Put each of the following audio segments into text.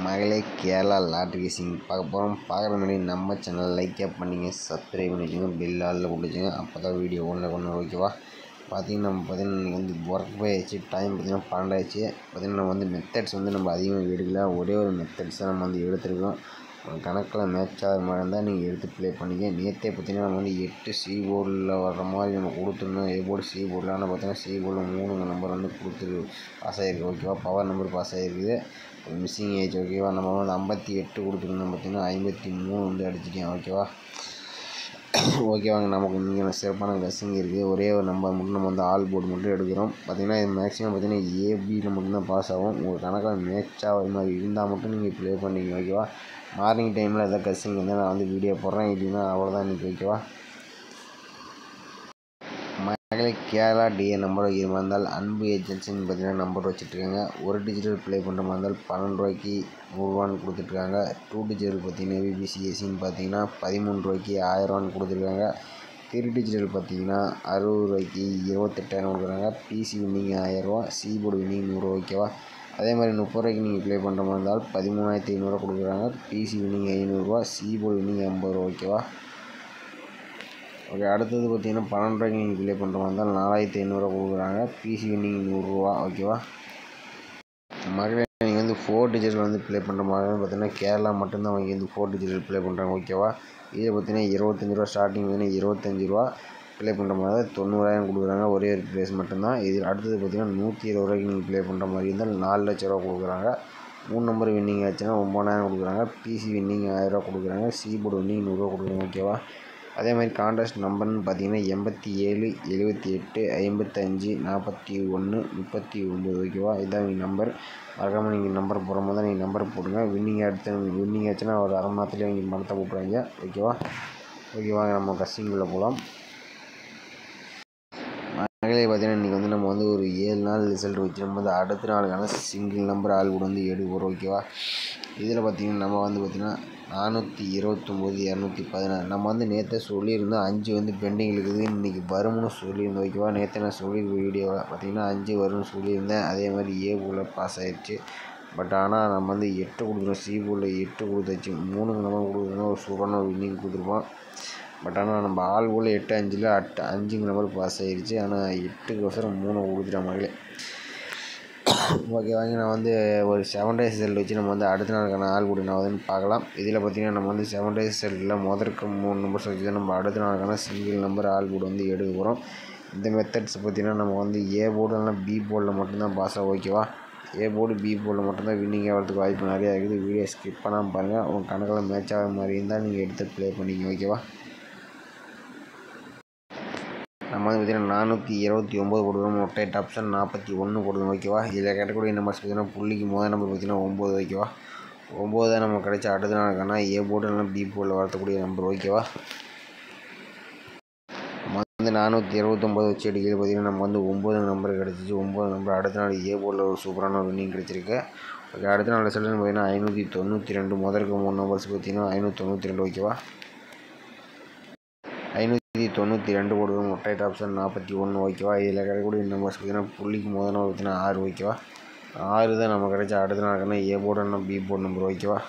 மகளே கேரளா லாட்ரி கேசிங் பார்க்க போகிறோம். பார்க்குற முன்னாடி நம்ம சேனல் லைக்கே பண்ணிங்க, சப்ஸ்கிரைப் பண்ணி வச்சுங்க, பெல் ஆளில் கொடுத்துங்க. அப்போ தான் வீடியோ ஒன்று ஓகேவா. பார்த்திங்கன்னா நம்ம பார்த்திங்கன்னா ஒர்க் போயாச்சு. டைம் பார்த்திங்கன்னா 12 ஆச்சு. பார்த்திங்கன்னா நம்ம மெத்தட்ஸ் நம்ம அதிகமாக எடுக்கல. ஒரே ஒரு மெத்தட்ஸ் தான் நம்ம எடுத்துருக்கோம். கணக்கில் மேட்ச் ஆகிற மாதிரி இருந்தால் நீங்கள் எடுத்து ப்ளே பண்ணிக்க. நேற்றே பார்த்திங்கன்னா நம்ம 8 சி போர்டில் வர்ற மாதிரி நம்ம கொடுத்துருந்தோம். ஏ போர்டு சி போர்டில். ஆனால் பார்த்திங்கன்னா சி போர்டில் 3 நம்பர் கொடுத்து பாஸ் ஆகிருக்கு ஓகேவா. பவர் நம்பர் பாஸ் ஆகிருக்குது, மிஸ்ஸிங் ஆகிடுச்சு ஓகேவா. நம்ம 58 கொடுத்துருந்தோம், பார்த்திங்கன்னா 53 அடிச்சிட்டேன் ஓகேவா. ஓகேவாங்க. நமக்கு இங்கே சிறப்பான கசிங் இருக்குது. ஒரே ஒரு நம்பர் மட்டும் நம்ம ஆல் போர்டு மட்டும் எடுக்கிறோம். பார்த்திங்கன்னா இது மேக்ஸிமம் பார்த்திங்கன்னா ஏபியில் மட்டும்தான் பாஸ் ஆகும். உங்கள் கணக்கில் மேட்ச் ஆகிற மாதிரி இருந்தால் மட்டும் நீங்கள் ப்ளே பண்ணிங்க ஓகேவா. மார்னிங் டைமில் எதாவது கசிங் இருந்தால் நான் வீடியோ போடுறேன். இல்லைன்னா அவ்வளோதான் இன்றைக்கி ஓகேவா. மகளே கேரளா டிஏ நம்பர் வைக்கிற மாதிரி இருந்தால் அன்பு ஏஜென்சின்னு பார்த்திங்கன்னா நம்பர் வச்சுட்ருக்காங்க. ஒரு டிஜிட்டல் ப்ளே பண்ணுற மாதிரி இருந்தால் 12 ரூபாய்க்கு 100 ரூபான்னு கொடுத்துட்ருக்காங்க. 2 டிஜிட்டல் பார்த்திங்கன்னா விபிசிஎஸ்சின்னு பார்த்திங்கன்னா 13 ரூபாய்க்கு 1000 ரூபான்னு கொடுத்துருக்காங்க. 3 டிஜிட்டல் பார்த்திங்கன்னா 60 ரூபாய்க்கு 28,000 கொடுக்குறாங்க. பிசி வின்னிங் 1000 ரூபா, சி போர்டு வின்னிங் 100 ஓகேவா. அதே மாதிரி 30 ரூபாய்க்கு நீங்கள் ப்ளே பண்ணுற மாதிரி இருந்தால் 13,500 கொடுக்குறாங்க. பிசி வின்னிங் 500 ரூபா, சி போர்டு வின்னிங் 50 ரூபா ஓகேவா. ஓகே, அடுத்தது பார்த்திங்கன்னா 12 ரூபாய்க்கு நீங்கள் ப்ளே பண்ணுற மாதிரி இருந்தால் 4500 கொடுக்குறாங்க. பிசி வின்னிங் 100 ரூபா ஓகேவா. மகளே நீங்கள் 4 டிஜிட்டல் ப்ளே பண்ணுற மாதிரி பார்த்திங்கன்னா கேரளா மட்டும்தான் அவங்க 4 டிஜிட்டல் ப்ளே பண்ணுறாங்க ஓகேவா. இதில் பார்த்திங்கன்னா 25 ரூபா ஸ்டார்டிங் 25 ரூபா ப்ளே பண்ணுற மாதிரி 90,000 கொடுக்குறாங்க. ஒரே ஒரு ப்ளேஸ் மட்டும்தான். இதில் அடுத்தது பார்த்திங்கன்னா 120 ரூபாய்க்கு நீங்கள் ப்ளே பண்ணுற மாதிரி இருந்தால் 4 லட்ச ரூபா கொடுக்குறாங்க. 3 நம்பர் வின்னிங் ஆச்சுன்னா 9,000 கொடுக்குறாங்க. பிசி வின்னிங் 1000 ரூபா கொடுக்குறாங்க. சி போர்டு வின்னிங் 100 ரூபா கொடுக்குறாங்க ஓகேவா. அதே மாதிரி கான்டெஸ்ட் நம்பர்னு பார்த்திங்கன்னா 87 78 55 41 39 ஓகேவா. இதுதான் நீங்கள் நம்பர். மறக்காமல் நீங்கள் நம்பர் போகிற மாதிரி தான் நீங்கள் நம்பர் போடுங்க. வின்னிங் ஆச்சுன்னா ஒரு அரை மணி நேரத்துலேயே நீங்கள் மரத்தை போட்டுருவாங்க ஓகேவா. ஓகேவாங்க, நம்ம கசிங்குள்ளே போகலாம். மகளே பார்த்திங்கன்னா இன்றைக்கி நம்ம ஒரு 7 நாள் ரிசல்ட் வச்சு நம்ம அடுத்த நாளுக்கான சிங்கிள் நம்பர் ஆள் கூட எடுக்க ஓகேவா. இதில் பார்த்திங்கன்னா நம்ம பார்த்திங்கன்னா 429 216 நம்ம நேற்று சொல்லியிருந்தோம். 5 பெண்டிங் இருக்குது, இன்றைக்கி வரும்னு சொல்லியிருந்தோம் ஓகேவா. நேற்று நான் சொல்லியிருக்க வீடியோவில் பார்த்திங்கன்னா 5 வரும்னு சொல்லியிருந்தேன். அதே மாதிரி ஏ போர்டில் பாஸ் ஆகிடுச்சு. பட் ஆனால் நம்ம 8 கொடுத்துருவோம். சி போர்டில் 8 கொடுத்தாச்சு. 3 நம்பர் கொடுத்துருந்தோம், ஒரு சூப்பரான ஒரு வின்னிங் கொடுத்துருப்போம். பட் ஆனால் நம்ம ஆள் போல் 8 5ல் 5 நம்பர் பாஸ் ஆகிடுச்சு. ஆனால் 8க்கு 3 கொடுத்துட்டேன் மகளே ஓகேவாங்க. நான் ஒரு 7 டேஸ் ரிசல்ட் வச்சு நம்ம அடுத்த நாளுக்கான ஆள் கூட நான் பார்க்கலாம். இதில் பார்த்திங்கன்னா நம்ம 7 டேஸ் ரிசல்ட்டில் முதற்கு 3 நம்பர்ஸ் வச்சு தான் நம்ம அடுத்த நாளுக்கான சிங்கிள் நம்பர் ஆள் கூட எடுக்க போகிறோம். இந்த மெத்தட்ஸ் பார்த்திங்கன்னா நம்ம ஏ போர்டு இல்லைனா பி போர்டில் மட்டும்தான் பாஸ் ஆகும் ஓகேவா. ஏ போர்டு பி போர்டில் மட்டும்தான் வின்னிங் ஆகிறதுக்கு வாய்ப்பு நிறையா இருக்குது. வீடியோ ஸ்கிப் பண்ணாமல் பாருங்கள். உங்கள் கணக்கில் மேட்ச் ஆகிற மாதிரி இருந்தால் நீங்கள் எடுத்து ப்ளே பண்ணிங்க ஓகேவா. நம்ம பார்த்திங்கன்னா 429 கொடுக்குறோம். ரொட்டேட் ஆப்ஷன் 41 கொடுக்கணும் ஓகேவா. இதில் கேட்டக்கூடிய நம்பர்ஸ் பார்த்திங்கன்னா புள்ளிக்கு முதல் நம்பர் பார்த்திங்கன்னா 9 ஓகேவா. 9 தான் நம்ம கிடைச்ச அடுத்த நாளுக்கான ஏ போர்டு இல்லைனா பி போர்டில் வரக்கூடிய நம்பர் ஓகேவா. நம்ம 429 வச்சு எடுக்கிறது பார்த்திங்கன்னா நம்ம 9 நம்பர் கிடச்சிச்சு. 9 நம்பர் அடுத்த நாள் ஏ போர்டில் ஒரு சூப்பரான ஒரு வின்னிங் கிடச்சிருக்கு ஓகே. அடுத்த நாள் ரிசல்ட்னு பார்த்திங்கன்னா 592 முதற்கு 3 நம்பர்ஸ் பார்த்திங்கன்னா 592 ஓகேவா. 592 கொடுக்கணும். ரொட்டேட் ஆப்ஷன் 41 ஓகேவா. இதில் கிடைக்கக்கூடிய நம்பர்ஸ் பார்த்திங்கன்னா புள்ளிக்கு முதல் நம்பர் பார்த்திங்கன்னா 6 ஓகேவா. 6 தான் நம்ம கிடைச்ச அடுத்த நாளுக்கான ஏ போர்டுன்னா பி போர்டு நம்பர் ஓகேவா.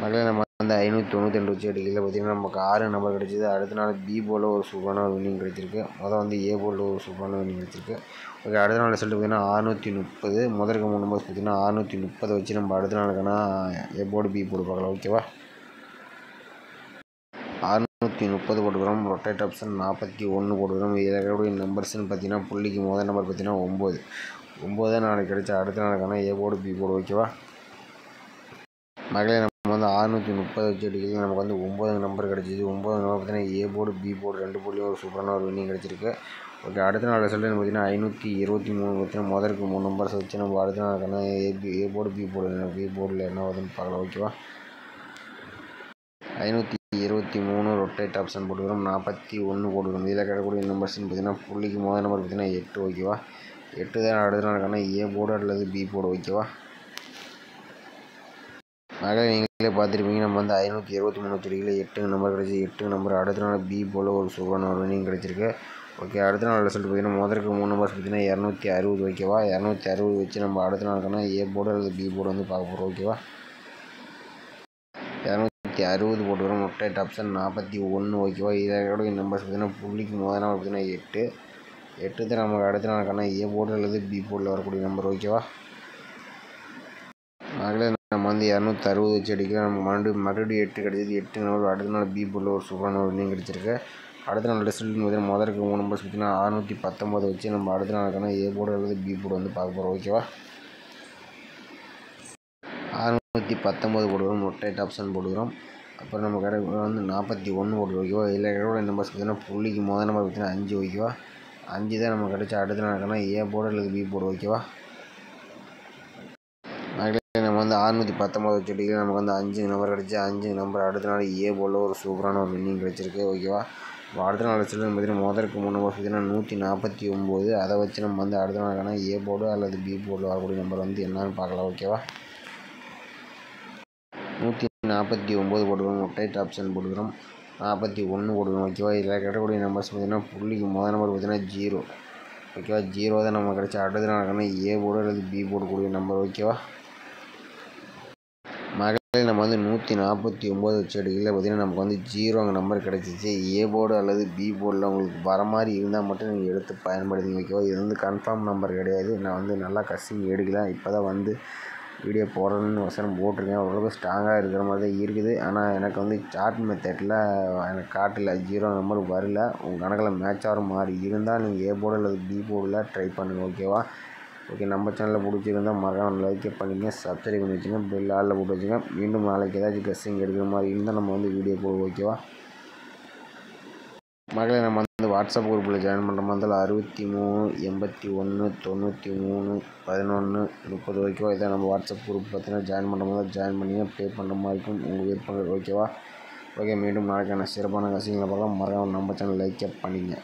மகளே நம்ம 592 வச்சு எடுக்கல பார்த்திங்கன்னா நமக்கு 6 நம்பர் கிடச்சிது. அடுத்த நாள் பி போர்டில் ஒரு சூப்பரான ஒரு வின்னிங் கிடச்சிருக்கு. ஏ போர்டில் ஒரு சூப்பரான வின்னிங் கிடச்சிருக்கு ஓகே. அடுத்த நாள் ரிசல்ட் பார்த்திங்கன்னா 630 முதற்கு 3 நம்பர்ஸ் பார்த்திங்கன்னா 630 வச்சு நம்ம அடுத்த நாளுக்கான ஏ போர்டு பி போர்டு பார்க்கலாம் ஓகேவா. 630 கொடுக்குறோம். ரொட்டேட் ஆப்ஷன் 41 கொடுக்குறோம். இதில் இருக்கக்கூடிய நம்பர்ஸ்னு பார்த்திங்கன்னா புள்ளிக்கு முதல் நம்பர் பார்த்திங்கன்னா 9 தான் நாளைக்கு கிடைச்ச அடுத்த நாளுக்கான ஏ போர்டு பி போர்டு ஓகேவா. மகளே நம்ம 630 வச்சு எடுக்கிறது நமக்கு 9 நம்பர் கிடச்சிது. 9 நம்பர் பார்த்திங்கன்னா ஏ போர்டு பி போர்டு 2 போர்ட்லேயும் ஒரு சூப்பரான ஒரு வின்னிங் கிடச்சிருக்கு ஓகே. அடுத்த நாள் ரிசல்ட்னு பார்த்திங்கன்னா 523 பார்த்திங்கன்னா முதற்கு 3 நம்பர்ஸ் வச்சு நம்ம அடுத்த நாளுக்கான ஏ போர்டு பி போர்டில் என்ன வருதுன்னு பார்க்கலாம் ஓகேவா. 523 ரொட்டேட் ஆப்ஷன் போட்டுக்கிறோம். 41 போட்டுக்கிறோம். இதில் கிடைக்கக்கூடிய நம்பர்ஸ்னு பார்த்திங்கன்னா புள்ளிக்கு முதல் நம்பர் பார்த்திங்கன்னா 8 ஓகேவா. 8 தான் அடுத்த நாளுக்கான ஏ போர்டு அல்லது பி போர்டு ஓகேவா. மகளே நீங்களே பார்த்துருப்பீங்க. நம்ம 523 வச்சுருக்கீங்களே 8 நம்பர் கிடச்சி. 8 நம்பர் அடுத்த நாள் பி போல் ஒரு சூப்பரான ஒரு வின்னிங் கிடச்சிருக்கு ஓகே, அடுத்த நாள் ரிசல்ட் பார்த்தீங்கன்னா முதலுக்கு 3 நம்பர்ஸ் பார்த்தீங்கன்னா 260 ஓகேவா. 260 வச்சு நம்ம அடுத்த நாளுக்கான ஏ போர்டு அல்லது பி போர்டு வந்து பார்க்க போகிறோம் ஓகேவா. 260 போட்டுக்கிறோம். மொட்டை ஆப்ஷன் 41 ஓகேவா. இதோட நம்பர்ஸ் பார்த்தீங்கன்னா புள்ளிக்கு முதல் நாள் பார்த்தீங்கன்னா 8 தான் நமக்கு அடுத்த நாளுக்கான ஏ போர்டு அல்லது பி போர்டில் வரக்கூடிய நம்பர் ஓகேவா. அதில் நம்ம வந்து 260 வச்சு அடிக்கலாம். நம்ம மறுபடியும் 8 கிடச்சிது. 8 நம்பர் அடுத்த நாள் பி போர்டில் ஒரு சூப்பரான ஒரு வின்னிங் கிடச்சிருக்கு. அடுத்த நாள் ரிசல்ட்னு பார்த்தீங்கன்னா முதலுக்கு 3 நம்பர்ஸ் பார்த்தீங்கன்னா 619 வச்சு நம்ம அடுத்த நாளுக்கான ஏ போர்டு அல்லது பி போர்டு வந்து பார்க்க போகிறோம் ஓகேவா. 619 போடுகிறோம். மொட்டை ஆப்ஷன் போடுகிறோம். அப்புறம் நம்ம கடை வந்து 41 போடுறோம் ஓகேவா. இதில் எவ்வளோ நம்பர்ஸ் பார்த்தீங்கன்னா புள்ளிக்கு முதல் நம்பர் பார்த்தீங்கன்னா 5 ஓகேவா. 5 தான் நம்ம கிடச்சா அடுத்த நாளுக்கான ஏ போர்டு அல்லது பி போர்டு ஓகேவா. நம்ம வந்து 619 வச்சுட்டு நமக்கு வந்து 5 நம்பர் கிடச்சி 5 நம்பர் அடுத்த நாள் ஏ போல் ஒரு சூப்பரான ஒரு வின்னிங் கிடச்சிருக்கு ஓகேவா. அடுத்த நாள் வச்சுட்டு பார்த்தீங்கன்னா முதலுக்கு 3 நம்பர் பார்த்தீங்கன்னா 149. அதை வச்சு நம்ம வந்து அடுத்த நாளுக்கான ஏ போர்டு அல்லது பி போர்டில் வரக்கூடிய நம்பர் வந்து என்னன்னு பார்க்கலாம் ஓகேவா. 149 போட்டுக்கிறோம். மொட்டை ஆப்ஷன் போட்டுக்கிறோம். 41 போட்டுக்கிறோம் ஓகேவா. இதில் கிடைக்கக்கூடிய நம்பர்ஸ் பார்த்தீங்கன்னா புள்ளிக்கு முதல் நம்பர் பார்த்தீங்கன்னா 0 ஓகேவா. 0 தான் நம்ம கிடச்சா அடுத்த நாளுக்கான ஏ போர்டு அல்லது பி போர்டு கூடிய நம்பர் ஓகேவா. மகளிர் நம்ம வந்து 149 வச்சு எடுக்கல பார்த்தீங்கன்னா நமக்கு வந்து 0 அங்கே நம்பர் கிடச்சிச்சு. ஏ போர்டு அல்லது பி போர்டில் உங்களுக்கு வர மாதிரி இருந்தால் மட்டும் நீங்கள் எடுத்து பயன்படுத்திங்க ஓகேவா. இது வந்து கன்ஃபார்ம் நம்பர் கிடையாது. நான் வந்து நல்லா கசிங் எடுக்கலாம். இப்போ தான் வந்து வீடியோ போடணும்னு வசனம் போட்டிருக்கேன். ஓரளவுக்கு ஸ்ட்ராங்காக இருக்கிற மாதிரி தான் இருக்குது. ஆனால் எனக்கு வந்து சார்ட் மெத்தடில் எனக்கு காட்டல, 0 நம்பர் வரல. உங்கள் கணக்கில் மேட்ச் ஆகிற மாதிரி இருந்தால் நீங்கள் ஏ போர்டு அல்லது பி போர்டில் ட்ரை பண்ணுங்கள் ஓகேவா. ஓகே, நம்ம சேனலில் பிடிச்சிருந்தால் மறக்காம லைக் பண்ணிங்க, சப்ஸ்கிரைப் பண்ணி வச்சுங்க, பெல் ஆளில் போட்டு வச்சுங்க. மீண்டும் நாளைக்கு ஏதாச்சும் கெஸ்ஸிங் எடுக்கிற மாதிரி இருந்தால் நம்ம வந்து வீடியோ போடுவோம் ஓகேவா. மகளே நம்ம வந்து வாட்ஸ்அப் குரூப்பில் ஜாயின் பண்ணுற மாதிரி இருந்தால் 63 81 93 11 30 ஓகேவா. இதான் நம்ம வாட்ஸ்அப் குரூப் பார்த்தீங்கன்னா ஜாயின் பண்ணுற மாதிரி ஜாயின் பண்ணிங்க. பே பண்ணுற மாதிரி இருக்கும் உங்கள் விருப்பங்கள் ஓகேவா. ஓகே, மீண்டும் நாளைக்கான சிறப்பான கசிங்களை பார்க்கலாம். மறக்காம நம்ம சேனல் லைக் பண்ணிங்க.